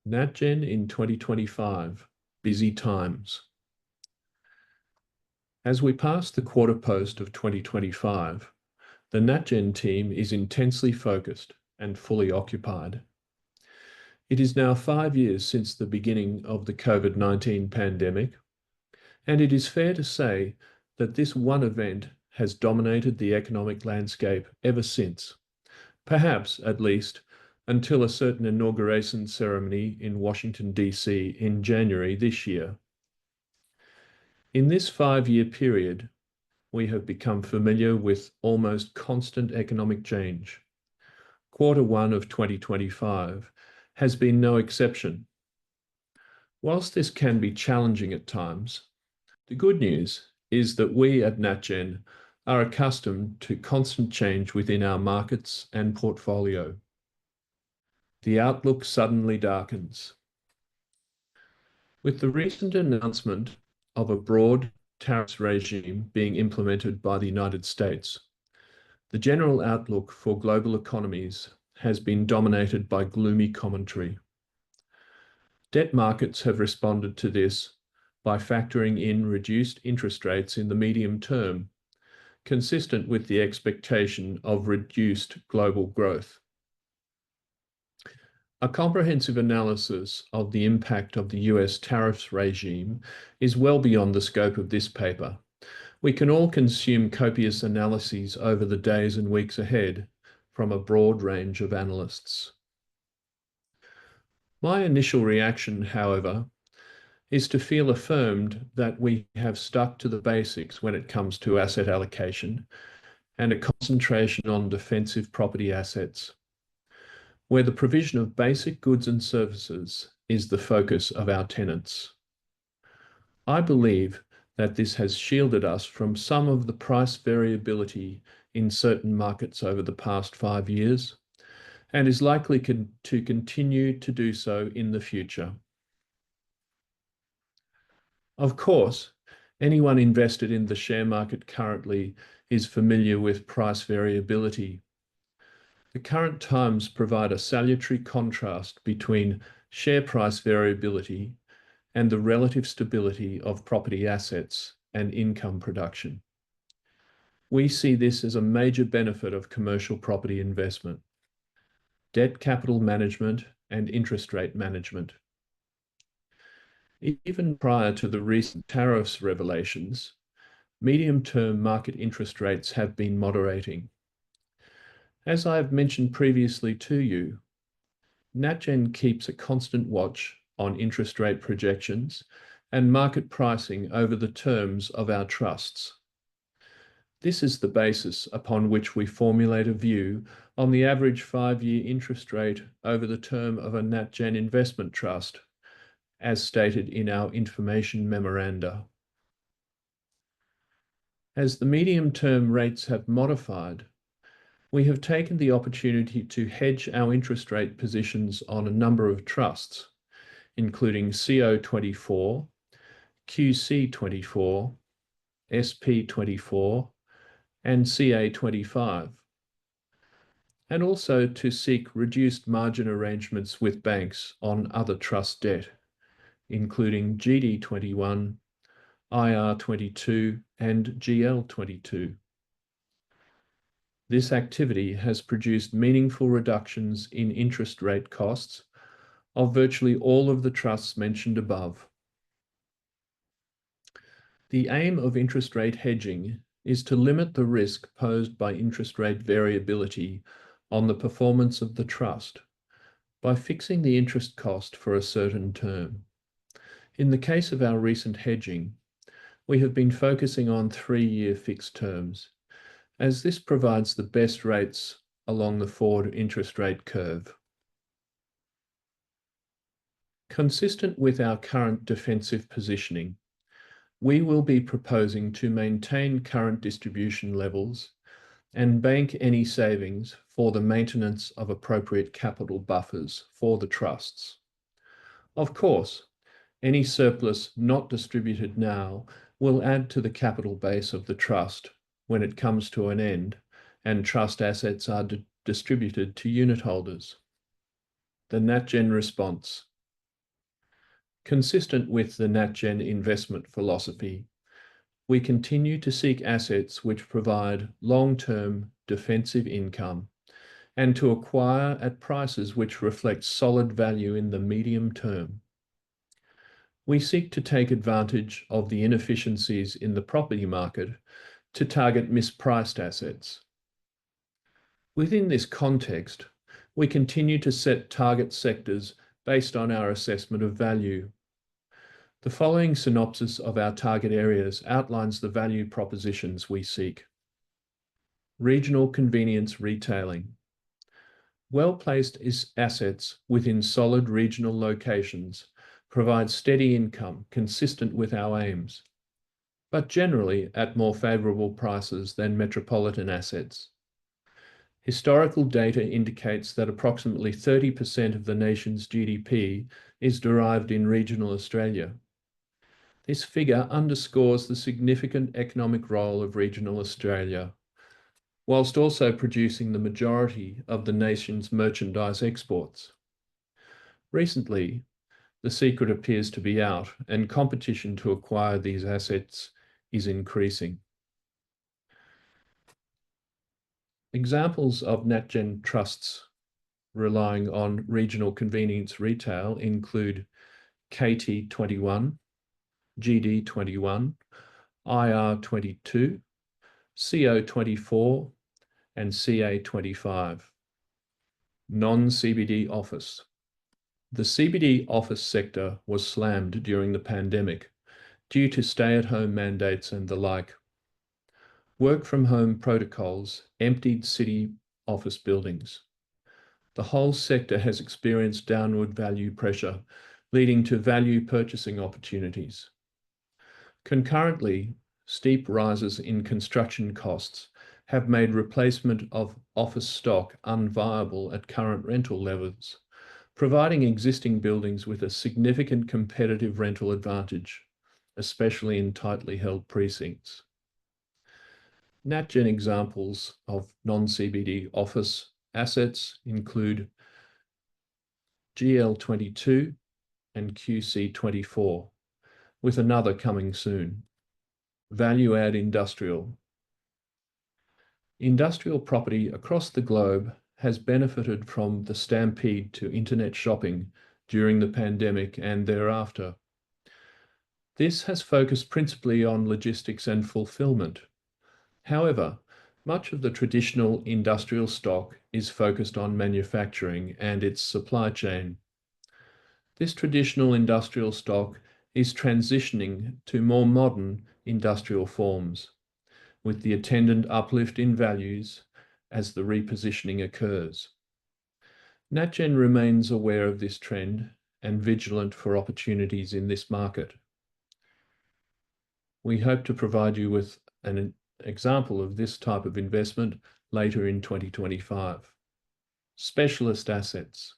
Natgen in 2025, busy times. As we pass the quarter post of 2025, the Natgen team is intensely focused and fully occupied. It is now 5 years since the beginning of the COVID-19 pandemic, and it is fair to say that this one event has dominated the economic landscape ever since, perhaps at least until a certain inauguration ceremony in Washington, D.C. in January this year. In this 5 year period, we have become familiar with almost constant economic change. Quarter one of 2025 has been no exception. Whilst this can be challenging at times, the good news is that we at Natgen are accustomed to constant change within our markets and portfolio. The outlook suddenly darkens. With the recent announcement of a broad tariffs regime being implemented by the United States, the general outlook for global economies has been dominated by gloomy commentary. Debt markets have responded to this by factoring in reduced interest rates in the medium term, consistent with the expectation of reduced global growth. A comprehensive analysis of the impact of the US tariffs regime is well beyond the scope of this paper. We can all consume copious analyses over the days and weeks ahead from a broad range of analysts. My initial reaction, however, is to feel affirmed that we have stuck to the basics when it comes to asset allocation and a concentration on defensive property assets, where the provision of basic goods and services is the focus of our tenants. I believe that this has shielded us from some of the price variability in certain markets over the past 5 years and is likely to continue to do so in the future. Of course, anyone invested in the share market currently is familiar with price variability. The current times provide a salutary contrast between share price variability and the relative stability of property assets and income production. We see this as a major benefit of commercial property investment, debt capital management, and interest rate management. Even prior to the recent tariffs revelations, medium-term market interest rates have been moderating. As I have mentioned previously to you, Natgen keeps a constant watch on interest rate projections and market pricing over the terms of our trusts. This is the basis upon which we formulate a view on the average 5-year interest rate over the term of a Natgen investment trust, as stated in our information memoranda. As the medium-term rates have modified, we have taken the opportunity to hedge our interest rate positions on a number of trusts, including CO24, QC24, SP24, and CA25, and also to seek reduced margin arrangements with banks on other trust debt, including GD21, IR22, and GL22. This activity has produced meaningful reductions in interest rate costs of virtually all of the trusts mentioned above. The aim of interest rate hedging is to limit the risk posed by interest rate variability on the performance of the trust by fixing the interest cost for a certain term. In the case of our recent hedging, we have been focusing on 3-year fixed terms, as this provides the best rates along the forward interest rate curve. Consistent with our current defensive positioning, we will be proposing to maintain current distribution levels and bank any savings for the maintenance of appropriate capital buffers for the trusts. Of course, any surplus not distributed now will add to the capital base of the trust when it comes to an end and trust assets are distributed to unit holders. The Natgen response. Consistent with the Natgen investment philosophy, we continue to seek assets which provide long-term defensive income and to acquire at prices which reflect solid value in the medium term. We seek to take advantage of the inefficiencies in the property market to target mispriced assets. Within this context, we continue to set target sectors based on our assessment of value. The following synopsis of our target areas outlines the value propositions we seek. Regional convenience retailing. Well-placed assets within solid regional locations provide steady income consistent with our aims, but generally at more favourable prices than metropolitan assets. Historical data indicates that approximately 30% of the nation's GDP is derived in regional Australia. This figure underscores the significant economic role of regional Australia, whilst also producing the majority of the nation's merchandise exports. Recently, the secret appears to be out, and competition to acquire these assets is increasing. Examples of Natgen trusts relying on regional convenience retail include KT21, GD21, IR22, CO24, and CA25. Non-CBD office. The CBD office sector was slammed during the pandemic due to stay-at-home mandates and the like. Work-from-home protocols emptied city office buildings. The whole sector has experienced downward value pressure, leading to value purchasing opportunities. Concurrently, steep rises in construction costs have made replacement of office stock unviable at current rental levels, providing existing buildings with a significant competitive rental advantage, especially in tightly held precincts. Natgen examples of non-CBD office assets include GL22 and QC24, with another coming soon. Value-add industrial. Industrial property across the globe has benefited from the stampede to internet shopping during the pandemic and thereafter. This has focused principally on logistics and fulfillment. However, much of the traditional industrial stock is focused on manufacturing and its supply chain. This traditional industrial stock is transitioning to more modern industrial forms, with the attendant uplift in values as the repositioning occurs. Natgen remains aware of this trend and vigilant for opportunities in this market. We hope to provide you with an example of this type of investment later in 2025. Specialist assets.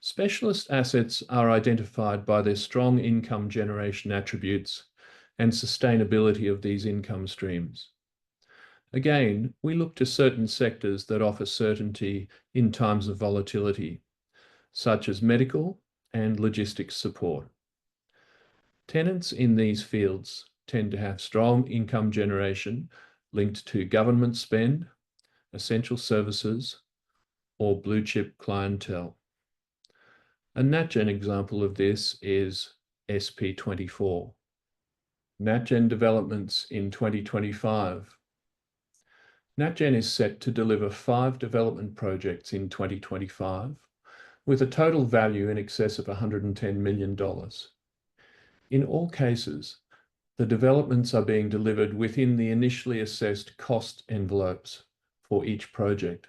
Specialist assets are identified by their strong income generation attributes and sustainability of these income streams. Again, we look to certain sectors that offer certainty in times of volatility, such as medical and logistics support. Tenants in these fields tend to have strong income generation linked to government spend, essential services, or blue chip clientele. A Natgen example of this is SP24. Natgen developments in 2025. Natgen is set to deliver 5 development projects in 2025, with a total value in excess of $110 million. In all cases, the developments are being delivered within the initially assessed cost envelopes for each project.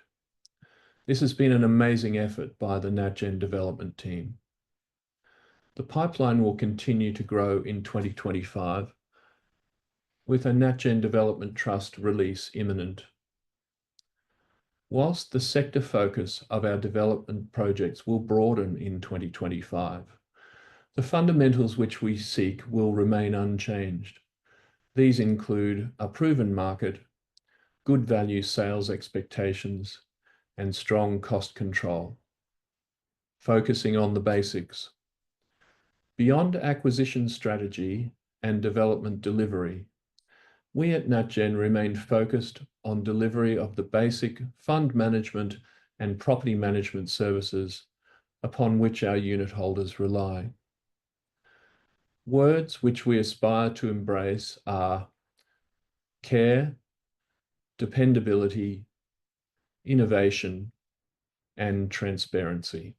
This has been an amazing effort by the Natgen development team. The pipeline will continue to grow in 2025, with a Natgen Development Trust release imminent. Whilst the sector focus of our development projects will broaden in 2025, the fundamentals which we seek will remain unchanged. These include a proven market, good value sales expectations, and strong cost control. Focusing on the basics. Beyond acquisition strategy and development delivery, we at Natgen remain focused on delivery of the basic fund management and property management services upon which our unit holders rely. Words which we aspire to embrace are care, dependability, innovation, and transparency.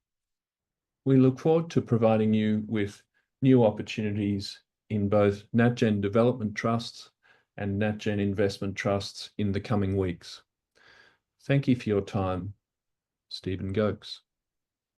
We look forward to providing you with new opportunities in both Natgen Development Trusts and Natgen Investment Trusts in the coming weeks. Thank you for your time. Steven Goakes.